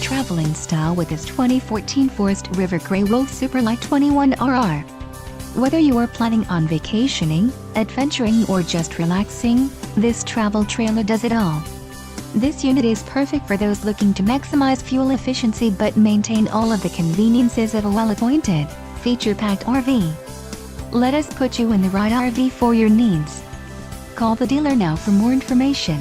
Travel in style with this 2014 Forest River Grey Wolf Super Lite 21RR. Whether you are planning on vacationing, adventuring or just relaxing, this travel trailer does it all. This unit is perfect for those looking to maximize fuel efficiency but maintain all of the conveniences of a well-appointed, feature-packed RV. Let us put you in the right RV for your needs. Call the dealer now for more information.